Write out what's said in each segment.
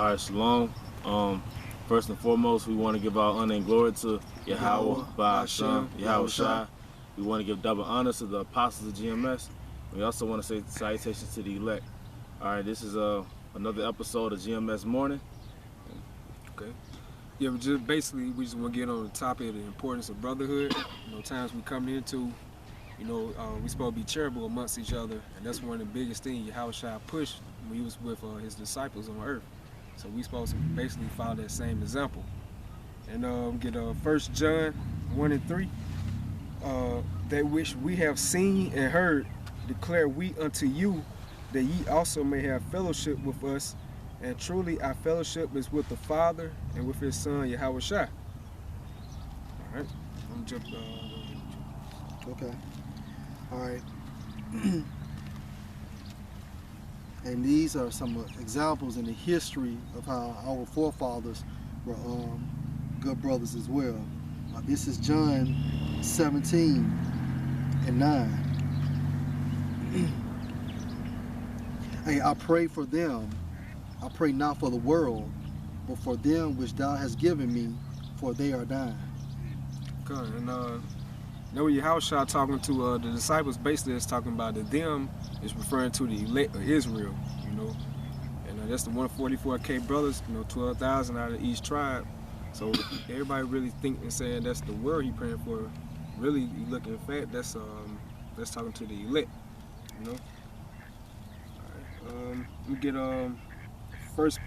All right, shalom. First and foremost, we want to give our honor and glory to Yahweh, Ba'ashem, Yahawashi. We want to give double honor to the apostles of GMS. We also want to say salutations to the elect. All right, this is another episode of GMS Morning. Okay. Yeah, we just want to get on the topic of the importance of brotherhood. You know, times we come into, we supposed to be charitable amongst each other, and that's one of the biggest things Yahawashi pushed when he was with his disciples on earth. So we supposed to basically follow that same example. And get 1 John 1 and 3. That which we have seen and heard, declare we unto you, that ye also may have fellowship with us. And truly our fellowship is with the Father and with his Son, Yahawashi. All right, I'm jump. Okay. All right. And these are some examples in the history of how our forefathers were good brothers as well. This is John 17 and 9. Hey, I pray for them. I pray not for the world, but for them which thou hast given me, for they are thine. Okay, and now Yahawashi talking to the disciples, basically is talking about the them is referring to the elect of Israel, you know. And that's the 144K brothers, 12,000 out of each tribe. So everybody really think and saying that's the world he praying for. Really, you look in fact, that's talking to the elect, you know. All right, we get 1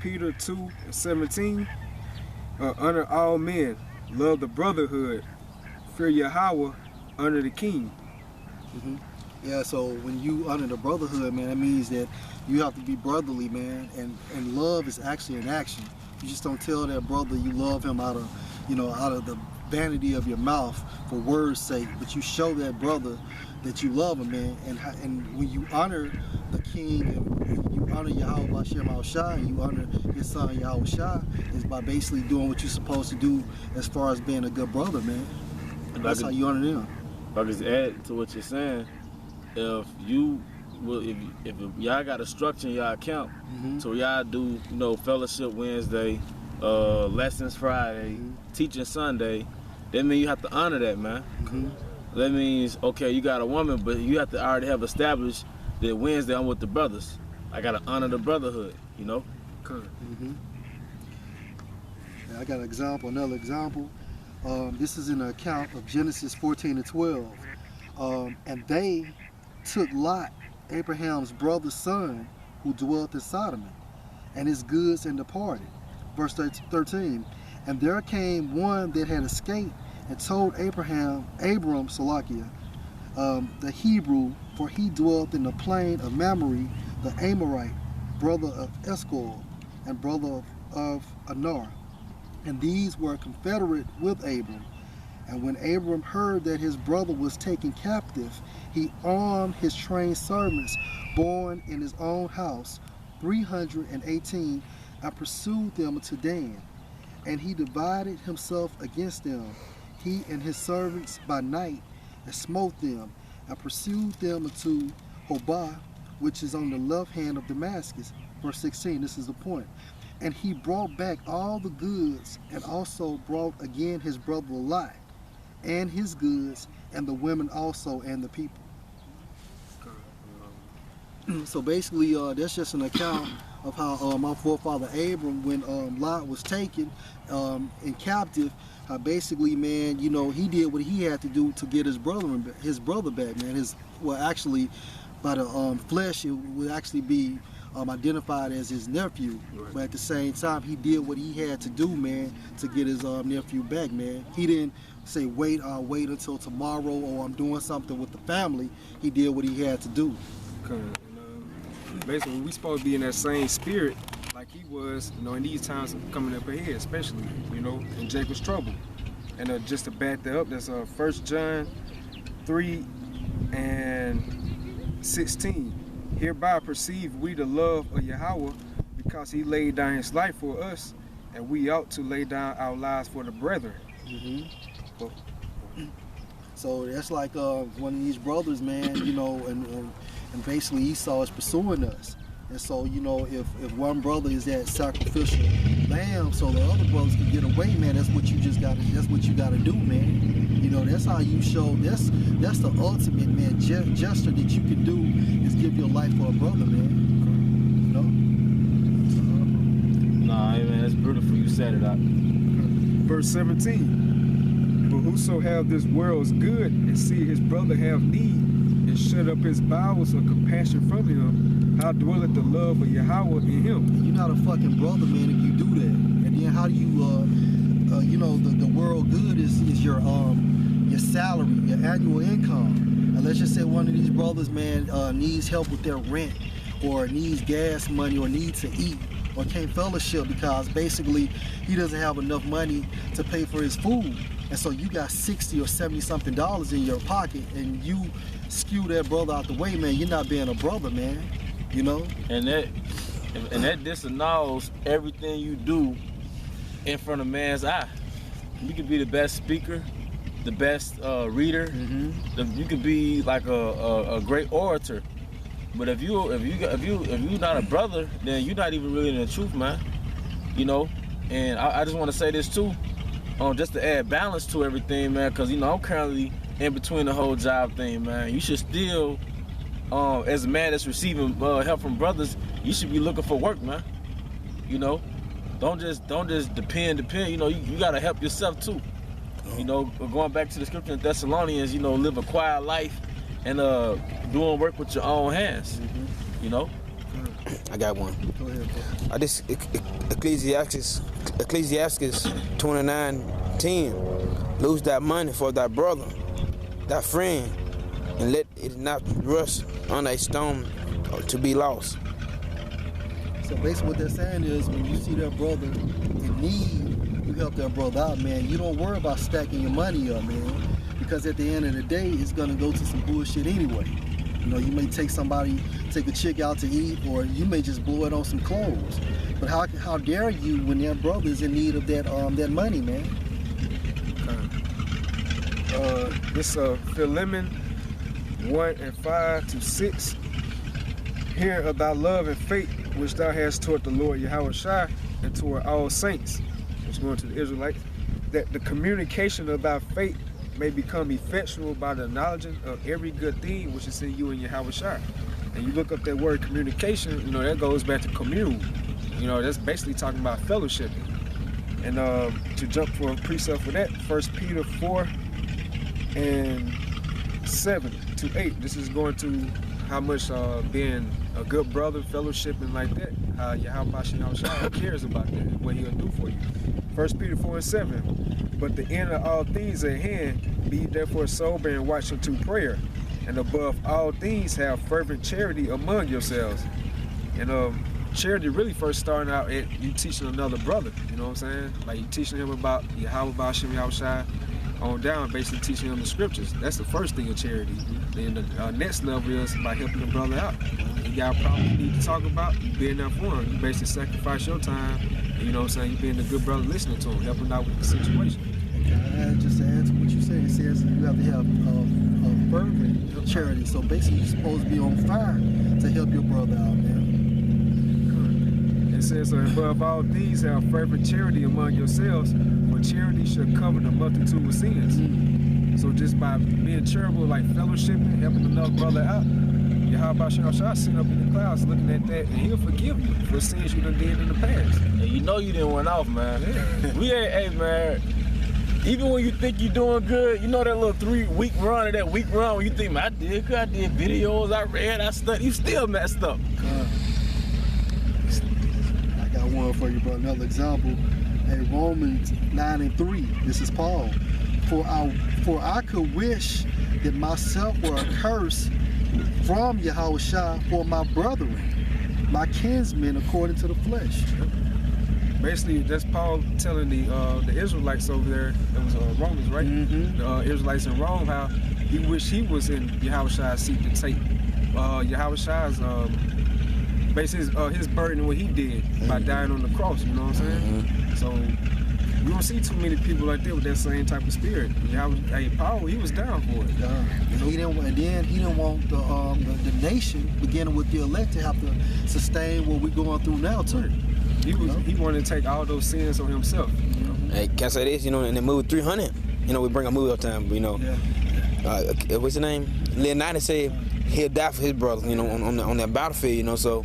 Peter 2 and 17. Honor all men, love the brotherhood, fear Yahweh, honor the king. Mm-hmm. Yeah, so when you honor the brotherhood, man, that means that you have to be brotherly, man, and love is actually an action. You just don't tell that brother you love him out of the vanity of your mouth for words' sake, but you show that brother that you love him, man. And when you honor the king, and you honor Yahweh Ba'ashem Yahawashi, and you honor his son Yahawashi, is by basically doing what you're supposed to do as far as being a good brother, man. And that's how you honor them. If I just add to what you're saying, if y'all got a structure in y'all account, mm-hmm. so y'all do, fellowship Wednesday, lessons Friday, teaching Sunday, that means you have to honor that, man. Mm-hmm. That means, okay, you got a woman, but you have to already have established that Wednesday I'm with the brothers. I got to honor the brotherhood, Mm-hmm. Yeah, I got another example. This is an account of Genesis 14 and 12. And they took Lot, Abraham's brother's son, who dwelt in Sodom, and his goods, and departed. Verse 13. And there came one that had escaped, and told Abram, the Hebrew, for he dwelt in the plain of Mamre, the Amorite, brother of Eshcol, and brother of Anar. And these were confederate with Abram. And when Abram heard that his brother was taken captive, he armed his trained servants, born in his own house, 318, and pursued them to Dan. And he divided himself against them, he and his servants by night, and smote them, and pursued them unto Hobah, which is on the left hand of Damascus. Verse 16, this is the point. And he brought back all the goods, and also brought again his brother Lot, and his goods, and the women also, and the people. So basically, that's just an account of how my forefather Abram, when Lot was taken in captive, basically, man, he did what he had to do to get his brother back, man. Actually, by the flesh, it would actually be identified as his nephew, right. But at the same time, he did what he had to do, man, to get his nephew back, man. He didn't say, wait until tomorrow, or I'm doing something with the family. He did what he had to do. Okay. Basically, we supposed to be in that same spirit like he was, in these times coming up ahead, especially, in Jacob's trouble. And just to back that up, that's 1 John 3 and 16. Hereby perceive we the love of Yahweh, because he laid down his life for us, and we ought to lay down our lives for the brethren. Mm-hmm. So that's like one of these brothers, man, and basically Esau is pursuing us. And so, you know, if one brother is that sacrificial lamb so the other brothers can get away, man, that's what you gotta do, man. You know, that's how you show, that's the ultimate, man, gesture that you can do is give your life for a brother, man. You know? Nah, man, that's beautiful. You said it out. Verse 17. But whoso have this world's good and see his brother have need and shut up his bowels of compassion from him, how dwelleth the love of Yahweh in him? You're not a fucking brother, man, if you do that. And then how do you, you know, the world good is your salary, your annual income. And let's just say one of these brothers, man, needs help with their rent, or needs gas money, or needs to eat, or can't fellowship because basically he doesn't have enough money to pay for his food. And so you got 60 or 70 something dollars in your pocket and you skew that brother out the way, man. You're not being a brother, man. You know? And that disannuls everything you do in front of man's eye. You could be the best speaker, the best reader. You could be like a great orator. But if you're not a brother, then you're not even really in the truth, man. You know, and I just want to say this too, just to add balance to everything, man. Because you know I'm currently in between the whole job thing, man. You should still, as a man that's receiving help from brothers, you should be looking for work, man. You know, don't just depend. You know, you gotta help yourself too. You know, going back to the scripture in Thessalonians, you know, live a quiet life and doing work with your own hands. You know. I got one. Go ahead, bro. This Ecclesiastes 29:10. Lose that money for thy brother, that friend, and let it not rust on a stone to be lost. So basically what they're saying is when you see that brother in need, you help that brother out, man. You don't worry about stacking your money up, man. Because at the end of the day, it's gonna go to some bullshit anyway. You know, you may take a chick out to eat, or you may just blow it on some clothes. But how dare you when that brother is in need of that money, man? This Philemon 1:5-6. Hear of thy love and faith which thou hast toward the Lord Yahawashi and toward all saints, which is going to the Israelites, that the communication of thy faith may become effectual by the knowledge of every good thing which is in you and Yahawashi. And you look up that word communication, you know, that goes back to commune. You know, that's basically talking about fellowship. And to jump for a precept for that, 1 Peter 4:7-8. This is going to how much being a good brother, fellowshipping like that, how Yahawashi cares about that, what he'll do for you. 1 Peter 4:7. But the end of all things at hand, be therefore sober and watch unto prayer. And above all things, have fervent charity among yourselves. And charity really first starting out at you teaching another brother, you know what I'm saying? Like you teaching him about Yahawashi on down, basically teaching him the scriptures. That's the first thing of charity. Then the next level is by helping the brother out. You got a problem you need to talk about, you being there for him. You basically sacrifice your time, you know what I'm saying? You being a good brother listening to him, helping out with the situation. Just to add to what you say, it says you have to have a fervent charity. So basically, you're supposed to be on fire to help your brother out, man. It says, above all these, have fervent charity among yourselves, for charity should cover the multitude of sins. So just by being charitable, like fellowshipping, helping another brother out, Yahawashi sitting up in the clouds looking at that, and he'll forgive you for sins you done did in the past. And you know you didn't went off, man. We ain't, hey, man. Even when you think you're doing good, you know that little 3-week run or that week run when you think, man, I did good, I did videos, I read, I studied, you still messed up. I got one for you, bro. Another example. In Romans 9:3, this is Paul. For I could wish that myself were accursed from Yahawashi for my brethren, my kinsmen according to the flesh. Basically, that's Paul telling the Israelites over there, it was Romans, right? The Israelites in Rome, how he wished he was in Yahawashi's seat to take Yahawashi's, basically his burden, what he did by dying on the cross, you know what I'm saying? So We don't see too many people like that with that same type of spirit. Paul, he was down for it. He didn't want the nation, beginning with the elect, to have to sustain what we're going through now too. He wanted to take all those sins on himself. Hey, can I say this? In the movie 300, we bring a movie up time, but what's his name? Leonardo said he'll die for his brothers, on that battlefield, so.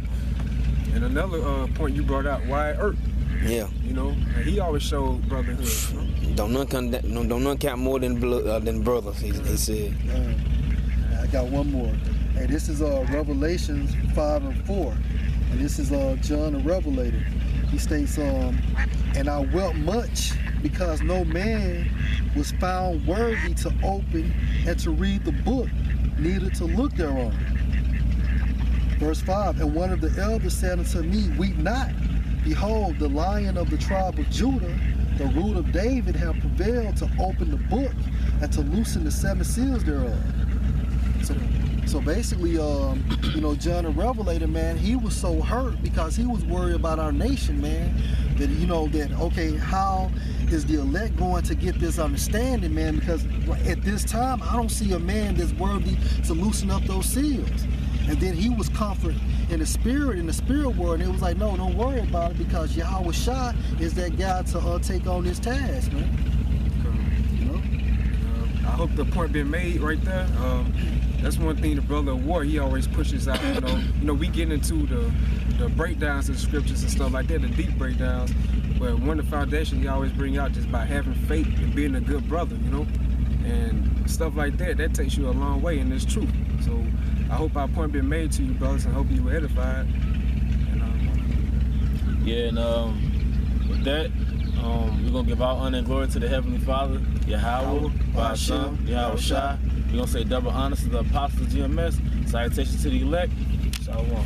And another point you brought out, Wyatt Earp. Yeah. And he always showed brotherhood. Don't none count more than brothers, he said. I got one more. Hey, this is Revelations 5 and 4. And this is John the Revelator. He states, and I wept much because no man was found worthy to open and to read the book, neither to look thereon. Verse 5, and one of the elders said unto me, weep not. Behold, the Lion of the tribe of Judah, the root of David, have prevailed to open the book and to loosen the 7 seals thereof. So basically, John the Revelator, man, he was so hurt because he was worried about our nation, man, that, okay, how is the elect going to get this understanding, man? Because at this time, I don't see a man that's worthy to loosen up those seals. And then he was comforted in the spirit world, and it was like, no, don't worry about it, because Yahawashi is that guy to take on this task, man. I hope the point been made right there. That's one thing the brother of war, he always pushes out. We get into the breakdowns of the scriptures and stuff like that, the deep breakdowns. But one of the foundations he always bring out just by having faith and being a good brother, and stuff like that takes you a long way in this truth. So I hope our point been made to you, brothers, and hope you were edified. With that, we're gonna give our honor and glory to the Heavenly Father, Yahweh, Ba'ashem, Yahawashi. We're gonna say double honors to the apostles of GMS. Salutations to the elect. Shalom.